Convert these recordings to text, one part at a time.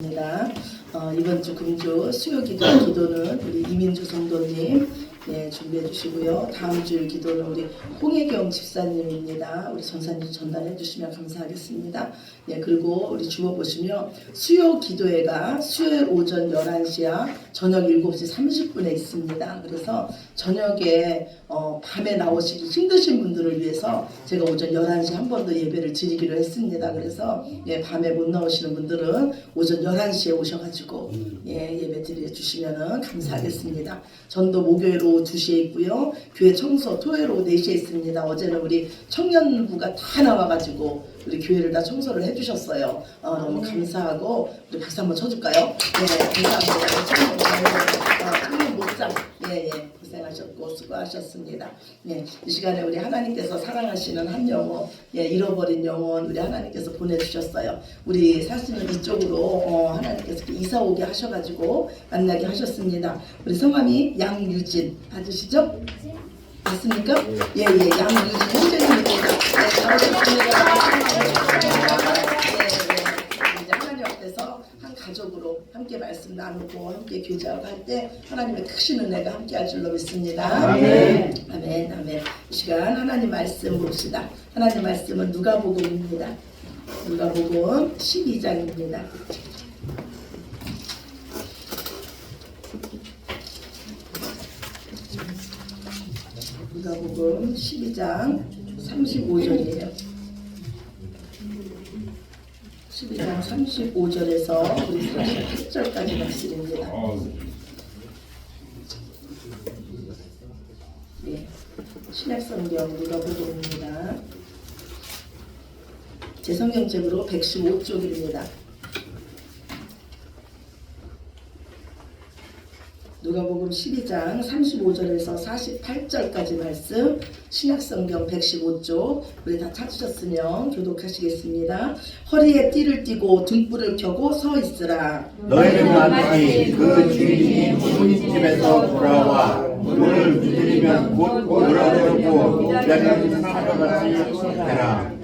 입니다. 이번 주 금주 수요 기도는 우리 이민주 성도님 준비해 주시고요. 다음 주 기도는 우리 홍혜경 집사님입니다. 우리 전사님 전달해 주시면 감사하겠습니다. 그리고 우리 주어 보시면 수요 기도회가 수요일 오전 11시와 저녁 7시 30분에 있습니다. 그래서 저녁에 밤에 나오시기 힘드신 분들을 위해서 제가 오전 11시 한 번 더 예배를 드리기로 했습니다. 그래서 밤에 못 나오시는 분들은 오전 11시에 오셔가지고 예배 드려주시면 감사하겠습니다. 전도 목요일 오후 2시에 있고요. 교회 청소 토요일 오후 4시에 있습니다. 어제는 우리 청년부가 다 나와가지고 우리 교회를 다 청소를 해주셨어요. 너무 감사하고 우리 박수 한번 쳐줄까요? 감사합니다. 청년 목장 고생하셨고 수고하셨습니다. 이 시간에 우리 하나님께서 사랑하시는 한 영혼, 잃어버린 영혼 우리 하나님께서 보내주셨어요. 우리 사실은 이쪽으로 하나님께서 이사 오게 하셔가지고 만나게 하셨습니다. 우리 성함이 양유진 맞으시죠? 맞습니까? 양유진 형제님입니다. 이제 하나님 앞에서 한 가족으로 함께 말씀 나누고 함께 교제하고 할 때 하나님의 크신 은혜가 함께 할 줄로 믿습니다. 아멘. 아멘. 아멘. 이 시간 하나님 말씀 봅시다. 하나님 말씀은 누가복음입니다. 누가복음 12장입니다. 누가복음 12장 35절이에요. 12장 35절에서 우리 48절까지 말씀입니다. 신약성경 누가복음입니다. 제 성경책으로 115쪽입니다. 누가복음 12장 35절에서 48절까지 말씀 신약성경 115쪽 우리 다 찾으셨으면 교독하시겠습니다. 허리에 띠를 띠고 등불을 켜고 서 있으라. 너희는 마치 그 주인이 문집에서 돌아와 문을 두드리면 곧 열어주고 기다리는 사람같이 되라.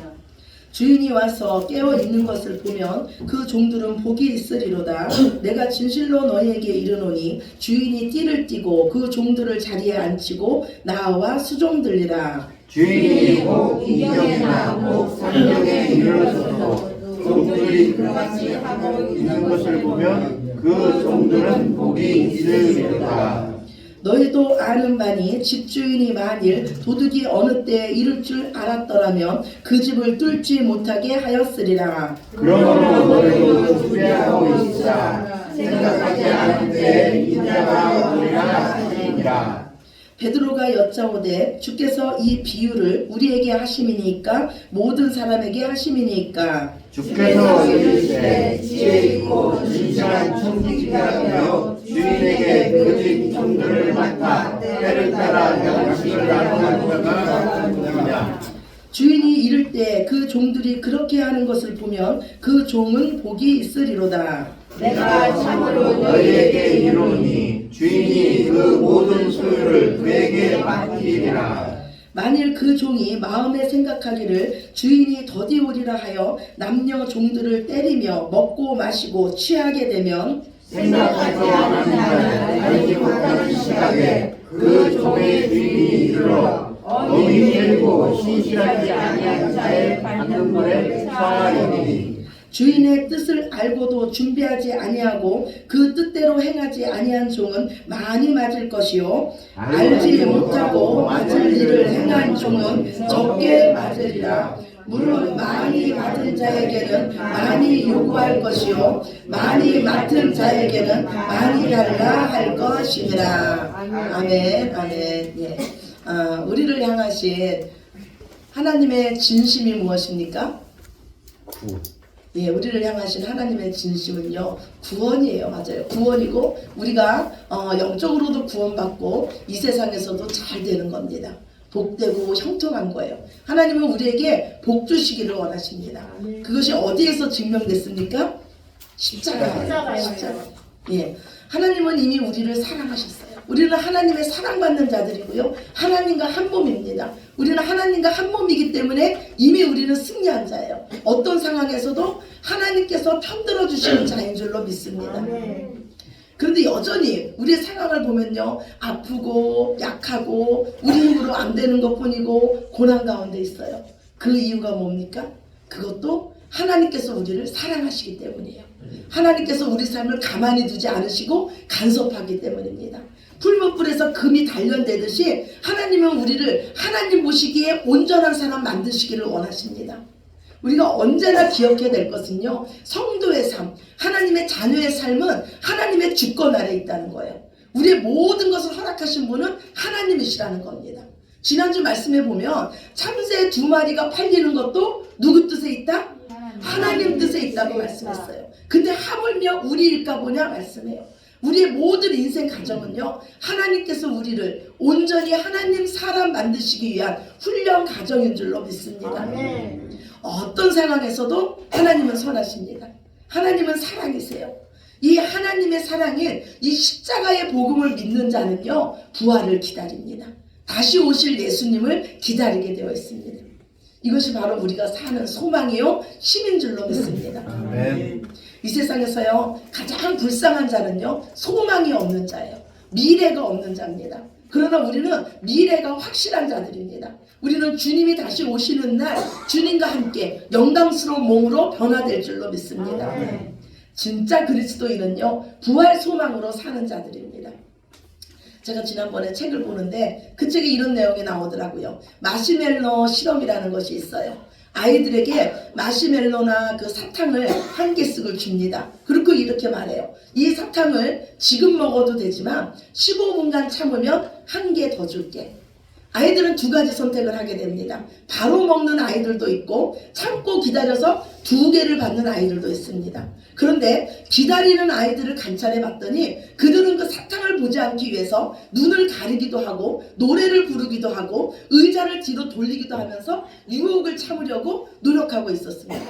주인이 와서 깨어 있는 것을 보면 그 종들은 복이 있으리로다. 내가 진실로 너희에게 이르노니 주인이 띠를 띠고 그 종들을 자리에 앉히고 나와 수종들리라. 주인이 곧 이경이나 곧 산경에 이르러서도 종들이 그같이 하고 있는 것을 보면 그 종들은 복이 있으리로다. 너희도 아는 바니 집주인이 만일 도둑이 어느 때에 이를 줄 알았더라면 그 집을 뚫지 못하게 하였으리라. 그러므로 너희도 준비하고 있으라. 생각하지 않은 때에 인자가 오리라 하시니라. 베드로가 여짜오되 주께서 이 비유를 우리에게 하심이니까 모든 사람에게 하심이니까. 주께서 이르시되 지혜 있고 진실한 청지기가 되어 주인에게 그 집 종들을 맡아 때를 따라 양식을 나누는 자가 누구냐. 주인이 이를 때 그 종들이 그렇게 하는 것을 보면 그 종은 복이 있으리로다. 내가 참으로 너희에게 이르노니 주인이 그 모든 소유를 그에게 맡기리라. 만일 그 종이 마음에 생각하기를 주인이 더디오리라 하여 남녀 종들을 때리며 먹고 마시고 취하게 되면 생각하지 않은 자는 알지 못하는 시각에 그 종의 주인이 이르러 어미 들고 신실하지 아니한 자의 방금물에 처하리니. 주인의 뜻을 알고도 준비하지 아니하고 그 뜻대로 행하지 아니한 종은 많이 맞을 것이요 알지 못하고 맞을 일을 행한 종은 적게 맞으리라. 물론 많이 맞은 자에게는 많이 요구할 것이요 많이 맡은 자에게는 많이 달라 할 것이니라. 아멘. 아멘. 우리를 향하신 하나님의 진심이 무엇입니까? 우리를 향하신 하나님의 진심은요 구원이에요. 맞아요. 구원이고 우리가 영적으로도 구원받고 이 세상에서도 잘 되는 겁니다. 복되고 형통한 거예요. 하나님은 우리에게 복 주시기를 원하십니다. 그것이 어디에서 증명됐습니까? 십자가예요. 십자가. 예, 하나님은 이미 우리를 사랑하셨어요. 우리는 하나님의 사랑받는 자들이고요. 하나님과 한 몸입니다. 우리는 하나님과 한 몸이기 때문에 이미 우리는 승리한 자예요. 어떤 상황에서도 하나님께서 편들어 주시는 자인 줄로 믿습니다. 그런데 여전히 우리의 상황을 보면요, 아프고 약하고 우리 힘으로 안 되는 것뿐이고 고난 가운데 있어요. 그 이유가 뭡니까? 그것도 하나님께서 우리를 사랑하시기 때문이에요. 하나님께서 우리 삶을 가만히 두지 않으시고 간섭하기 때문입니다. 풀무불에서 금이 단련되듯이 하나님은 우리를 하나님 보시기에 온전한 사람 만드시기를 원하십니다. 우리가 언제나 기억해야 될 것은요, 성도의 삶, 하나님의 자녀의 삶은 하나님의 주권 아래 있다는 거예요. 우리의 모든 것을 허락하신 분은 하나님이시라는 겁니다. 지난주 말씀해 보면 참새 2마리가 팔리는 것도 누구 뜻에 있다? 하나님 뜻에 있다고 말씀했어요. 근데 하물며 우리일까 보냐 말씀해요. 우리의 모든 인생 가정은요, 하나님께서 우리를 온전히 하나님 사람 만드시기 위한 훈련 과정인 줄로 믿습니다. 어떤 상황에서도 하나님은 선하십니다. 하나님은 사랑이세요. 이 하나님의 사랑인 이 십자가의 복음을 믿는 자는요, 부활을 기다립니다. 다시 오실 예수님을 기다리게 되어 있습니다. 이것이 바로 우리가 사는 소망이요, 힘인 줄로 믿습니다. 이 세상에서요, 가장 불쌍한 자는요, 소망이 없는 자예요. 미래가 없는 자입니다. 그러나 우리는 미래가 확실한 자들입니다. 우리는 주님이 다시 오시는 날 주님과 함께 영광스러운 몸으로 변화될 줄로 믿습니다. 진짜 그리스도인은요, 부활 소망으로 사는 자들입니다. 제가 지난번에 책을 보는데 그 책에 이런 내용이 나오더라고요. 마시멜로 실험이라는 것이 있어요. 아이들에게 마시멜로나 그 사탕을 한 개씩을 줍니다. 그리고 이렇게 말해요. 이 사탕을 지금 먹어도 되지만 15분간 참으면 한 개 더 줄게. 아이들은 2가지 선택을 하게 됩니다. 바로 먹는 아이들도 있고 참고 기다려서 2개를 받는 아이들도 있습니다. 그런데 기다리는 아이들을 관찰해 봤더니 그들은 그 사탕을 보지 않기 위해서 눈을 가리기도 하고 노래를 부르기도 하고 의자를 뒤로 돌리기도 하면서 유혹을 참으려고 노력하고 있었습니다.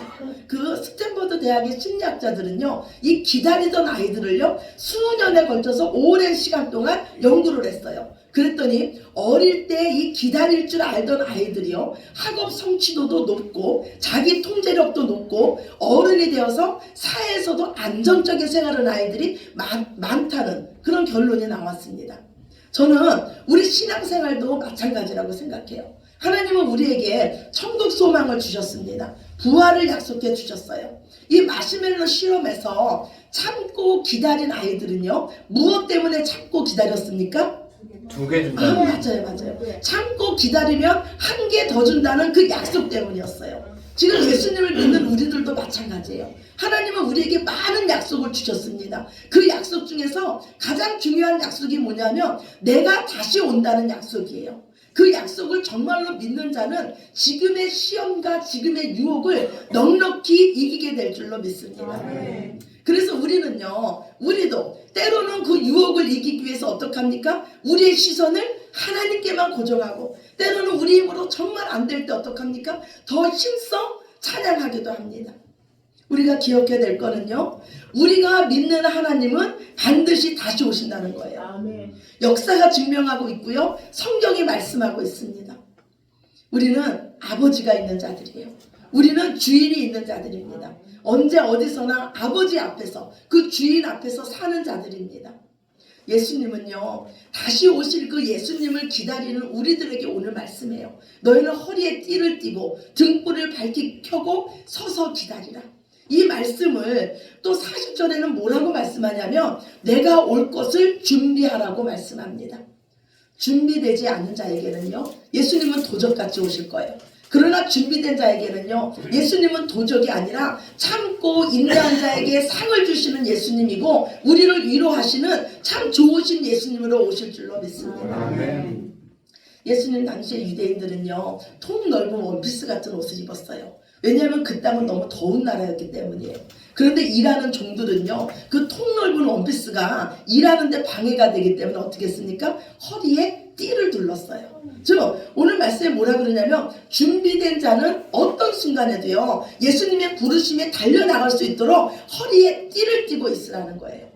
그 스탠퍼드 대학의 심리학자들은요, 이 기다리던 아이들을요, 수년에 걸쳐서 오랜 시간 동안 연구를 했어요. 그랬더니 어릴 때 이 기다릴 줄 알던 아이들이요, 학업 성취도도 높고 자기 통제력도 높고 어른이 되어서 사회에서도 안정적인 생활을 하는 아이들이 많다는 그런 결론이 나왔습니다. 저는 우리 신앙생활도 마찬가지라고 생각해요. 하나님은 우리에게 천국 소망을 주셨습니다. 부활을 약속해 주셨어요. 이 마시멜로 실험에서 참고 기다린 아이들은요, 무엇 때문에 참고 기다렸습니까? 2개 준다. 맞아요. 참고 기다리면 한 개 더 준다는 그 약속 때문이었어요. 지금 예수님을 믿는 우리들도 마찬가지예요. 하나님은 우리에게 많은 약속을 주셨습니다. 그 약속 중에서 가장 중요한 약속이 뭐냐면 내가 다시 온다는 약속이에요. 그 약속을 정말로 믿는 자는 지금의 시험과 지금의 유혹을 넉넉히 이기게 될 줄로 믿습니다. 그래서 우리도 때로는 그 유혹을 이기기 위해서 어떡합니까? 우리의 시선을 하나님께만 고정하고, 때로는 우리 힘으로 정말 안 될 때 어떡합니까? 더 힘써 찬양하기도 합니다. 우리가 기억해야 될 거는요, 우리가 믿는 하나님은 반드시 다시 오신다는 거예요. 역사가 증명하고 있고요, 성경이 말씀하고 있습니다. 우리는 아버지가 있는 자들이에요. 우리는 주인이 있는 자들입니다. 언제 어디서나 아버지 앞에서, 그 주인 앞에서 사는 자들입니다. 예수님은요, 다시 오실 그 예수님을 기다리는 우리들에게 오늘 말씀해요. 너희는 허리에 띠를 띠고 등불을 밝히 켜고 서서 기다리라. 이 말씀을 또 40절에는 뭐라고 말씀하냐면 내가 올 것을 준비하라고 말씀합니다. 준비되지 않는 자에게는요, 예수님은 도적같이 오실 거예요. 그러나 준비된 자에게는요, 예수님은 도적이 아니라 참고 인내한 자에게 상을 주시는 예수님이고 우리를 위로하시는 참 좋으신 예수님으로 오실 줄로 믿습니다. 예수님 당시에 유대인들은요, 통 넓은 원피스 같은 옷을 입었어요. 왜냐하면 그 땅은 너무 더운 나라였기 때문이에요. 그런데 일하는 종들은요, 그 통 넓은 원피스가 일하는데 방해가 되기 때문에 어떻게 했습니까? 허리에 띠를 둘렀어요. 오늘 말씀에 뭐라 그러냐면 준비된 자는 어떤 순간에도요, 예수님의 부르심에 달려나갈 수 있도록 허리에 띠를 띠고 있으라는 거예요.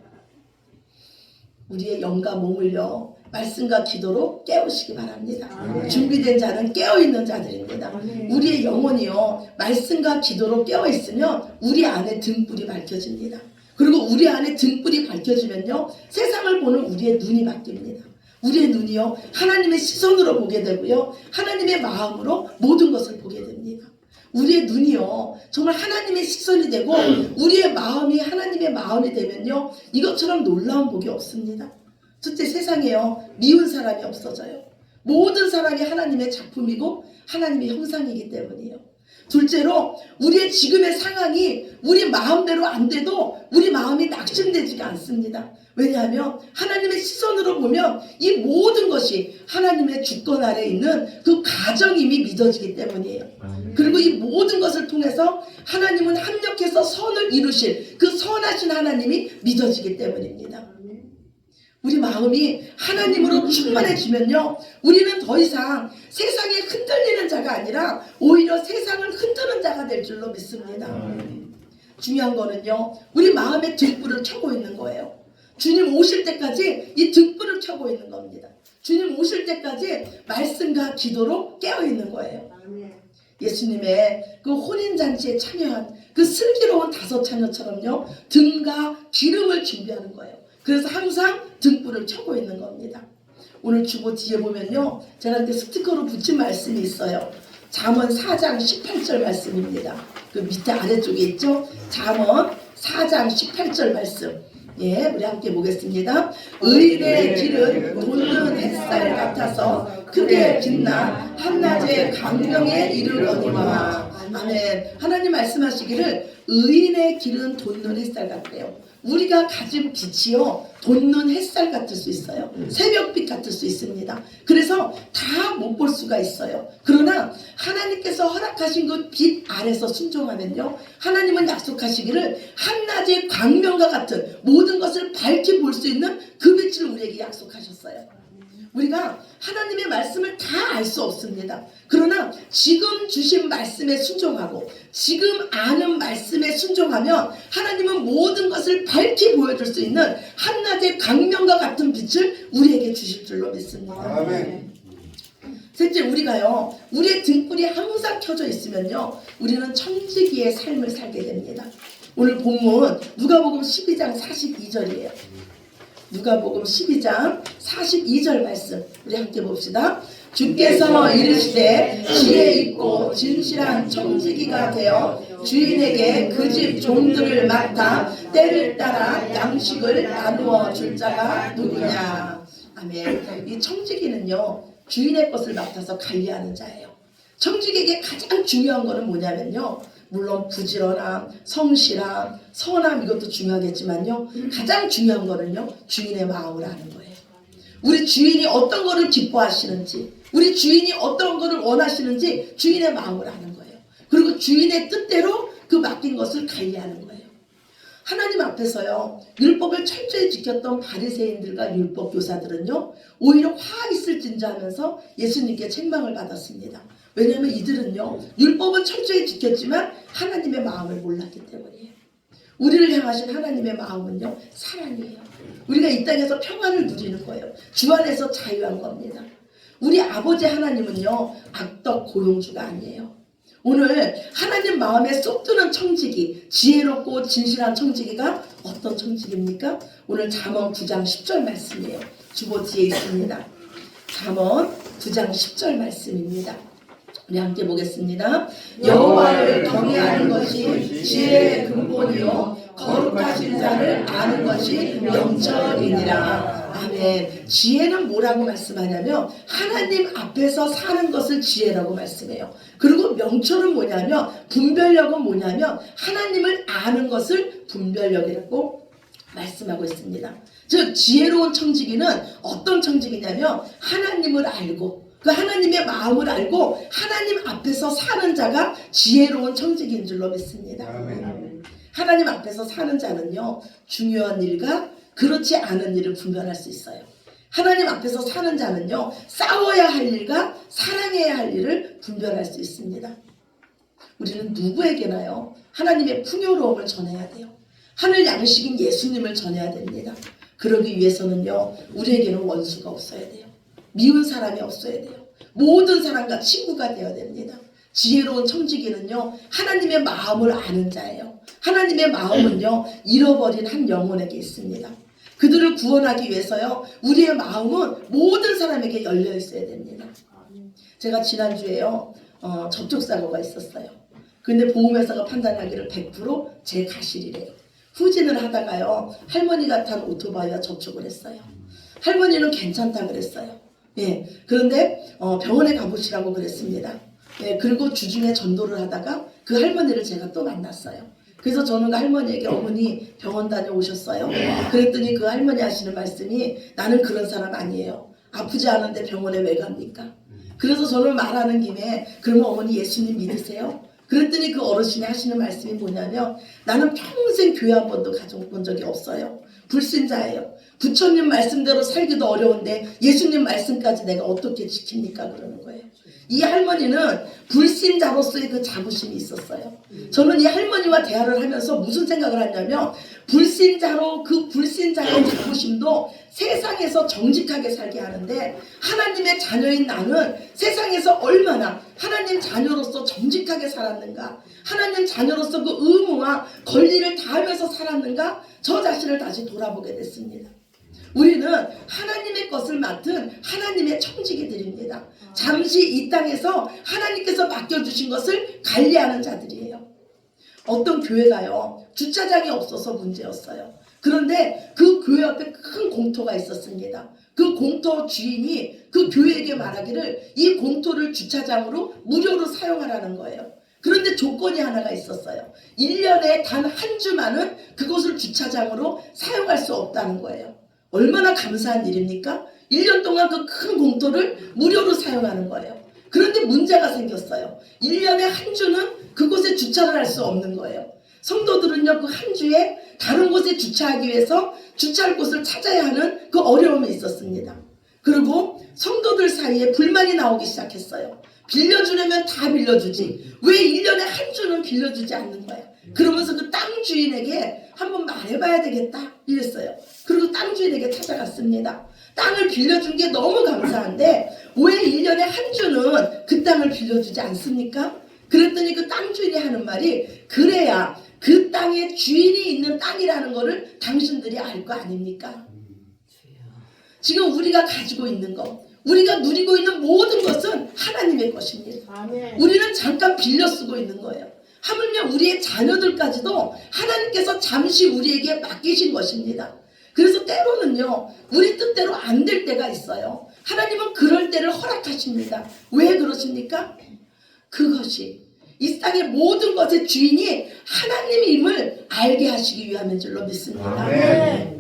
우리의 영과 몸을요 말씀과 기도로 깨우시기 바랍니다. 준비된 자는 깨어있는 자들입니다. 우리의 영혼이요 말씀과 기도로 깨어있으면 우리 안에 등불이 밝혀집니다. 그리고 우리 안에 등불이 밝혀지면요 세상을 보는 우리의 눈이 바뀝니다. 우리의 눈이요 하나님의 시선으로 보게 되고요 하나님의 마음으로 모든 것을 보게 됩니다. 우리의 눈이요 정말 하나님의 시선이 되고 우리의 마음이 하나님의 마음이 되면요 이것처럼 놀라운 복이 없습니다. 첫째, 세상에요 미운 사람이 없어져요. 모든 사람이 하나님의 작품이고 하나님의 형상이기 때문이에요. 둘째로 우리의 지금의 상황이 우리 마음대로 안 돼도 우리 마음이 낙심되지가 않습니다. 왜냐하면 하나님의 시선으로 보면 이 모든 것이 하나님의 주권 아래 있는 그 가정임이 믿어지기 때문이에요. 그리고 이 모든 것을 통해서 하나님은 합력해서 선을 이루실 그 선하신 하나님이 믿어지기 때문입니다. 우리 마음이 하나님으로 충만해지면요 우리는 더 이상 세상에 흔들리는 자가 아니라 오히려 세상을 흔드는 자가 될 줄로 믿습니다. 중요한 거는요 우리 마음에 등불을 켜고 있는 거예요. 주님 오실 때까지 이 등불을 켜고 있는 겁니다. 주님 오실 때까지 말씀과 기도로 깨어 있는 거예요. 예수님의 그 혼인잔치에 참여한 그 슬기로운 5 자녀처럼요 등과 기름을 준비하는 거예요. 그래서 항상 등불을 켜고 있는 겁니다. 오늘 주보 뒤에 보면요 제가 이렇게 스티커로 붙인 말씀이 있어요. 잠언 4장 18절 말씀입니다. 그 밑에 아래쪽에 있죠. 잠언 4장 18절 말씀. 예, 우리 함께 보겠습니다. 의인의 길은 돋는 햇살 같아서 크게 빛나 한낮의 광명에 이르러니와. 아멘. 하나님 말씀하시기를 의인의 길은 돋는 햇살 같대요. 우리가 가진 빛이요 돋는 햇살 같을 수 있어요. 새벽빛 같을 수 있습니다. 그래서 다 못 볼 수가 있어요. 그러나 하나님께서 허락하신 그 빛 아래서 순종하면요 하나님은 약속하시기를 한낮의 광명과 같은 모든 것을 밝히 볼 수 있는 그 빛을 우리에게 약속하셨어요. 우리가 하나님의 말씀을 다 알 수 없습니다. 그러나 지금 주신 말씀에 순종하고 지금 아는 말씀에 순종하면 하나님은 모든 것을 밝히 보여줄 수 있는 한낮의 광명과 같은 빛을 우리에게 주실 줄로 믿습니다. 아멘. 셋째, 우리가요 우리의 등불이 항상 켜져 있으면요 우리는 청지기의 삶을 살게 됩니다. 오늘 본문 누가복음 12장 42절이에요. 누가복음 12장 42절 말씀 우리 함께 봅시다. 주께서 이르시되 지혜 있고 진실한 청지기가 되어 주인에게 그 집 종들을 맡아 때를 따라 양식을 나누어 줄 자가 누구냐. 아멘. 이 청지기는요 주인의 것을 맡아서 관리하는 자예요. 청지기에게 가장 중요한 거는 뭐냐면요 물론 부지런함, 성실함, 선함 이것도 중요하겠지만요 가장 중요한 거는요 주인의 마음을 아는 거예요. 우리 주인이 어떤 거를 기뻐하시는지 우리 주인이 어떤 거를 원하시는지 주인의 마음을 아는 거예요. 그리고 주인의 뜻대로 그 맡긴 것을 관리하는 거예요. 하나님 앞에서요 율법을 철저히 지켰던 바리새인들과 율법 교사들은요 오히려 화 있을진저 하면서 예수님께 책망을 받았습니다. 왜냐하면 이들은요 율법은 철저히 지켰지만 하나님의 마음을 몰랐기 때문이에요. 우리를 향하신 하나님의 마음은요 사랑이에요. 우리가 이 땅에서 평안을 누리는 거예요. 주 안에서 자유한 겁니다. 우리 아버지 하나님은요 악덕 고용주가 아니에요. 오늘 하나님 마음에 쏙 드는 청지기, 지혜롭고 진실한 청지기가 어떤 청지기입니까? 오늘 잠언 9장 10절 말씀이에요. 주보 뒤에 있습니다. 잠언 9장 10절 말씀입니다. 우리 함께 보겠습니다. 여호와를 경외하는 것이 지혜의 근본이요 거룩하신 자를 아는 것이 명철이니라. 아멘. 지혜는 뭐라고 말씀하냐면 하나님 앞에서 사는 것을 지혜라고 말씀해요. 그리고 명철은 뭐냐면 분별력은 뭐냐면 하나님을 아는 것을 분별력이라고 말씀하고 있습니다. 즉 지혜로운 청지기는 어떤 청지기냐면 하나님을 알고 그 하나님의 마음을 알고 하나님 앞에서 사는 자가 지혜로운 청지기인 줄로 믿습니다. 아멘. 하나님 앞에서 사는 자는요 중요한 일과 그렇지 않은 일을 분별할 수 있어요. 하나님 앞에서 사는 자는요 싸워야 할 일과 사랑해야 할 일을 분별할 수 있습니다. 우리는 누구에게나요 하나님의 풍요로움을 전해야 돼요. 하늘 양식인 예수님을 전해야 됩니다. 그러기 위해서는요, 우리에게는 원수가 없어야 돼요. 미운 사람이 없어야 돼요. 모든 사람과 친구가 되어야 됩니다. 지혜로운 청지기는요, 하나님의 마음을 아는 자예요. 하나님의 마음은요, 잃어버린 한 영혼에게 있습니다. 그들을 구원하기 위해서요, 우리의 마음은 모든 사람에게 열려 있어야 됩니다. 제가 지난주에요, 접촉사고가 있었어요. 근데 보험회사가 판단하기를 100% 제 가실이래요. 후진을 하다가요, 할머니가 탄 오토바이와 접촉을 했어요. 할머니는 괜찮다 그랬어요. 예, 그런데 병원에 가보시라고 그랬습니다. 예, 그리고 주중에 전도를 하다가 그 할머니를 제가 또 만났어요. 그래서 저는 그 할머니에게 어머니 병원 다녀오셨어요? 그랬더니 그 할머니 하시는 말씀이 나는 그런 사람 아니에요. 아프지 않은데 병원에 왜 갑니까? 그래서 저는 말하는 김에 그러면 어머니 예수님 믿으세요? 그랬더니 그 어르신이 하시는 말씀이 뭐냐면 나는 평생 교회 한 번도 가져본 적이 없어요. 불신자예요. 부처님 말씀대로 살기도 어려운데 예수님 말씀까지 내가 어떻게 지킵니까? 그러는 거예요. 이 할머니는 불신자로서의 그 자부심이 있었어요. 저는 이 할머니와 대화를 하면서 무슨 생각을 하냐면 불신자로 그 불신자의 자부심도 세상에서 정직하게 살게 하는데 하나님의 자녀인 나는 세상에서 얼마나 하나님 자녀로서 정직하게 살았는가, 하나님 자녀로서 그 의무와 권리를 다하면서 살았는가, 저 자신을 다시 돌아보게 됐습니다. 우리는 하나님의 것을 맡은 하나님의 청지기들입니다. 잠시 이 땅에서 하나님께서 맡겨주신 것을 관리하는 자들이에요. 어떤 교회가요, 주차장이 없어서 문제였어요. 그런데 그 교회 앞에 큰 공터가 있었습니다. 그 공터 주인이 그 교회에게 말하기를 이 공터를 주차장으로 무료로 사용하라는 거예요. 그런데 조건이 하나가 있었어요. 1년에 단 한 주만은 그곳을 주차장으로 사용할 수 없다는 거예요. 얼마나 감사한 일입니까? 1년 동안 그 큰 공터를 무료로 사용하는 거예요. 그런데 문제가 생겼어요. 1년에 한 주는 그곳에 주차를 할 수 없는 거예요. 성도들은요, 그 한 주에 다른 곳에 주차하기 위해서 주차할 곳을 찾아야 하는 그 어려움이 있었습니다. 그리고 성도들 사이에 불만이 나오기 시작했어요. 빌려주려면 다 빌려주지 왜 1년에 한 주는 빌려주지 않는 거야? 그러면서 그 땅 주인에게 한번 말해봐야 되겠다 이랬어요. 그리고 땅 주인에게 찾아갔습니다. 땅을 빌려준 게 너무 감사한데 왜 1년에 한 주는 그 땅을 빌려주지 않습니까? 그랬더니 그 땅 주인이 하는 말이 그래야 그 땅에 주인이 있는 땅이라는 거를 당신들이 알 거 아닙니까? 지금 우리가 가지고 있는 것, 우리가 누리고 있는 모든 것은 하나님의 것입니다. 아멘. 우리는 잠깐 빌려 쓰고 있는 거예요. 하물며 우리의 자녀들까지도 하나님께서 잠시 우리에게 맡기신 것입니다. 그래서 때로는요, 우리 뜻대로 안 될 때가 있어요. 하나님은 그럴 때를 허락하십니다. 왜 그러십니까? 그것이 이 땅의 모든 것의 주인이 하나님임을 알게 하시기 위함인 줄로 믿습니다. 아멘.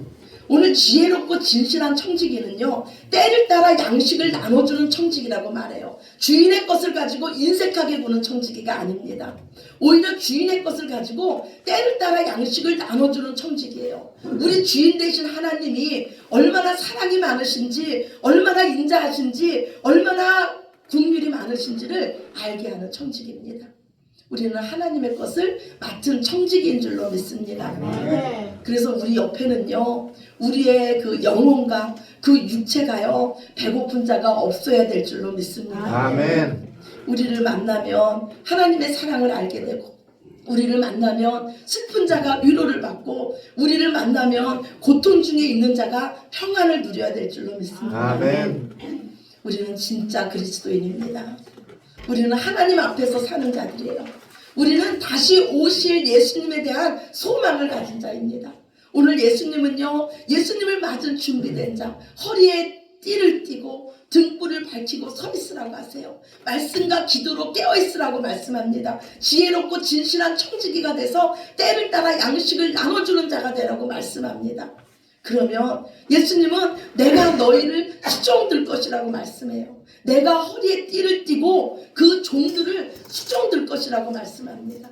오늘 지혜롭고 진실한 청지기는요, 때를 따라 양식을 나눠주는 청지기라고 말해요. 주인의 것을 가지고 인색하게 구는 청지기가 아닙니다. 오히려 주인의 것을 가지고 때를 따라 양식을 나눠주는 청지기예요. 우리 주인 되신 하나님이 얼마나 사랑이 많으신지, 얼마나 인자하신지, 얼마나 긍휼이 많으신지를 알게 하는 청지기입니다. 우리는 하나님의 것을 맡은 청지기인 줄로 믿습니다. 아멘. 그래서 우리 옆에는요, 우리의 그 영혼과 그 육체가요, 배고픈 자가 없어야 될 줄로 믿습니다. 아멘. 우리를 만나면 하나님의 사랑을 알게 되고, 우리를 만나면 슬픈 자가 위로를 받고, 우리를 만나면 고통 중에 있는 자가 평안을 누려야 될 줄로 믿습니다. 아멘. 우리는 진짜 그리스도인입니다. 우리는 하나님 앞에서 사는 자들이에요. 우리는 다시 오실 예수님에 대한 소망을 가진 자입니다. 오늘 예수님은요, 예수님을 맞은 준비된 자, 허리에 띠를 띠고 등불을 밝히고 서 있으라고 하세요. 말씀과 기도로 깨어있으라고 말씀합니다. 지혜롭고 진실한 청지기가 돼서 때를 따라 양식을 나눠주는 자가 되라고 말씀합니다. 그러면 예수님은 내가 너희를 수종들 것이라고 말씀해요. 내가 허리에 띠를 띠고 그 종들을 수종들 것이라고 말씀합니다.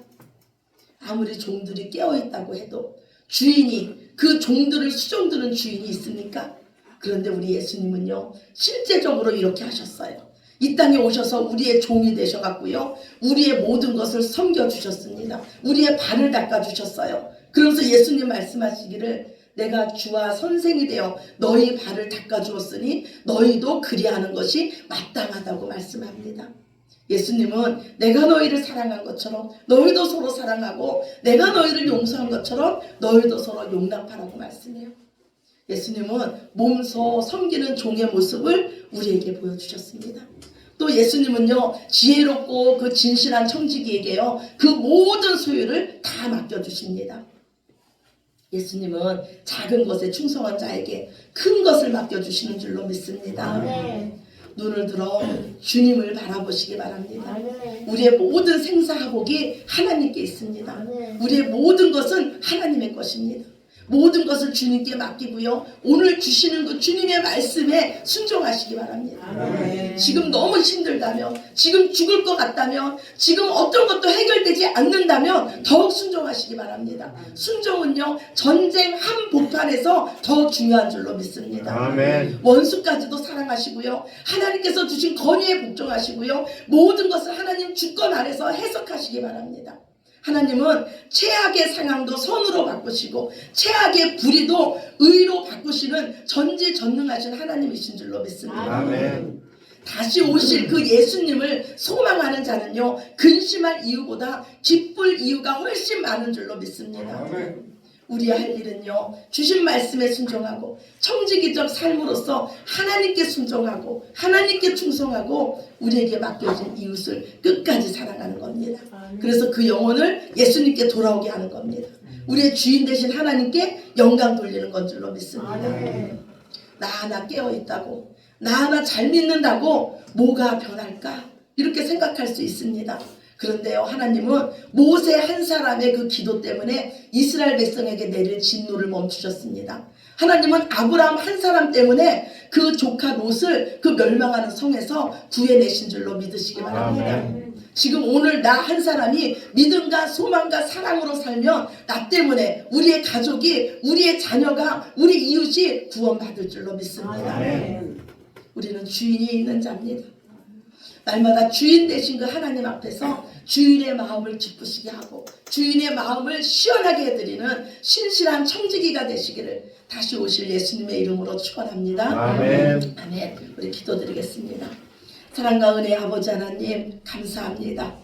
아무리 종들이 깨어있다고 해도 주인이 그 종들을 수종드는 주인이 있습니까? 그런데 우리 예수님은요, 실제적으로 이렇게 하셨어요. 이 땅에 오셔서 우리의 종이 되셔갖고요, 우리의 모든 것을 섬겨주셨습니다. 우리의 발을 닦아주셨어요. 그러면서 예수님 말씀하시기를 내가 주와 선생이 되어 너희 발을 닦아주었으니 너희도 그리하는 것이 마땅하다고 말씀합니다. 예수님은 내가 너희를 사랑한 것처럼 너희도 서로 사랑하고 내가 너희를 용서한 것처럼 너희도 서로 용납하라고 말씀해요. 예수님은 몸소 섬기는 종의 모습을 우리에게 보여주셨습니다. 또 예수님은요, 지혜롭고 그 진실한 청지기에게요, 그 모든 소유를 다 맡겨주십니다. 예수님은 작은 것에 충성한 자에게 큰 것을 맡겨주시는 줄로 믿습니다. 눈을 들어 주님을 바라보시기 바랍니다. 우리의 모든 생사화복이 하나님께 있습니다. 우리의 모든 것은 하나님의 것입니다. 모든 것을 주님께 맡기고요, 오늘 주시는 그 주님의 말씀에 순종하시기 바랍니다. 지금 너무 힘들다면, 지금 죽을 것 같다면, 지금 어떤 것도 해결되지 않는다면 더욱 순종하시기 바랍니다. 순종은요, 전쟁 한 복판에서 더욱 중요한 줄로 믿습니다. 아멘. 원수까지도 사랑하시고요, 하나님께서 주신 권위에 복종하시고요, 모든 것을 하나님 주권 아래서 해석하시기 바랍니다. 하나님은 최악의 상황도 선으로 바꾸시고 최악의 불의도 의로 바꾸시는 전지전능하신 하나님이신 줄로 믿습니다. 아멘. 다시 오실 그 예수님을 소망하는 자는요, 근심할 이유보다 기쁠 이유가 훨씬 많은 줄로 믿습니다. 아멘. 우리 할 일은요, 주신 말씀에 순종하고 청지기적 삶으로서 하나님께 순종하고 하나님께 충성하고 우리에게 맡겨진 이웃을 끝까지 사랑하는 겁니다. 그래서 그 영혼을 예수님께 돌아오게 하는 겁니다. 우리의 주인 되신 하나님께 영광 돌리는 건 줄로 믿습니다. 나 하나 깨어있다고, 나 하나 잘 믿는다고 뭐가 변할까? 이렇게 생각할 수 있습니다. 그런데요, 하나님은 모세 한 사람의 그 기도 때문에 이스라엘 백성에게 내릴 진노를 멈추셨습니다. 하나님은 아브라함 한 사람 때문에 그 조카 롯을 그 멸망하는 성에서 구해내신 줄로 믿으시기 바랍니다. 지금 오늘 나 한 사람이 믿음과 소망과 사랑으로 살면 나 때문에 우리의 가족이, 우리의 자녀가, 우리 이웃이 구원받을 줄로 믿습니다. 우리는 주인이 있는 자입니다. 날마다 주인 되신 그 하나님 앞에서 주인의 마음을 기쁘시게 하고 주인의 마음을 시원하게 해드리는 신실한 청지기가 되시기를 다시 오실 예수님의 이름으로 축원합니다. 아멘. 아멘. 우리 기도드리겠습니다. 사랑과 은혜의 아버지 하나님, 감사합니다.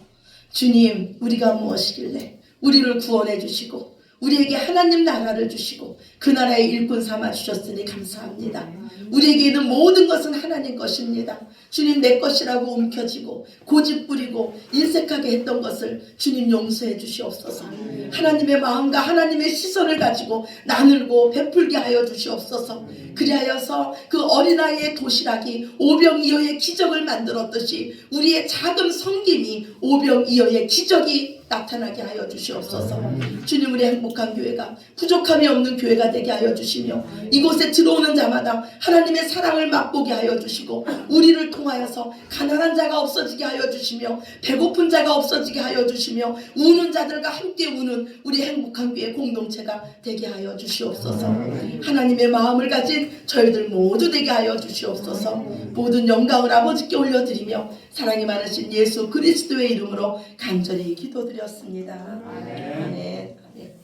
주님, 우리가 무엇이길래 우리를 구원해 주시고 우리에게 하나님 나라를 주시고 그 나라의 일꾼 삼아 주셨으니 감사합니다. 우리에게 있는 모든 것은 하나님 것입니다. 주님, 내 것이라고 움켜쥐고 고집 부리고 인색하게 했던 것을 주님 용서해 주시옵소서. 하나님의 마음과 하나님의 시선을 가지고 나누고 베풀게 하여 주시옵소서. 그리하여서 그 어린아이의 도시락이 오병이어의 기적을 만들었듯이 우리의 작은 섬김이 오병이어의 기적이 나타나게 하여 주시옵소서. 주님, 우리 행복한 교회가 부족함이 없는 교회가 되게 하여 주시며 이곳에 들어오는 자마다 하나님의 사랑을 맛보게 하여 주시고 우리를 통하여서 가난한 자가 없어지게 하여 주시며 배고픈 자가 없어지게 하여 주시며 우는 자들과 함께 우는 우리 행복한 교회 공동체가 되게 하여 주시옵소서. 하나님의 마음을 가진 저희들 모두 되게 하여 주시옵소서. 모든 영광을 아버지께 올려드리며 사랑이 많으신 예수 그리스도의 이름으로 간절히 기도드렸습니다. 아멘. 아멘.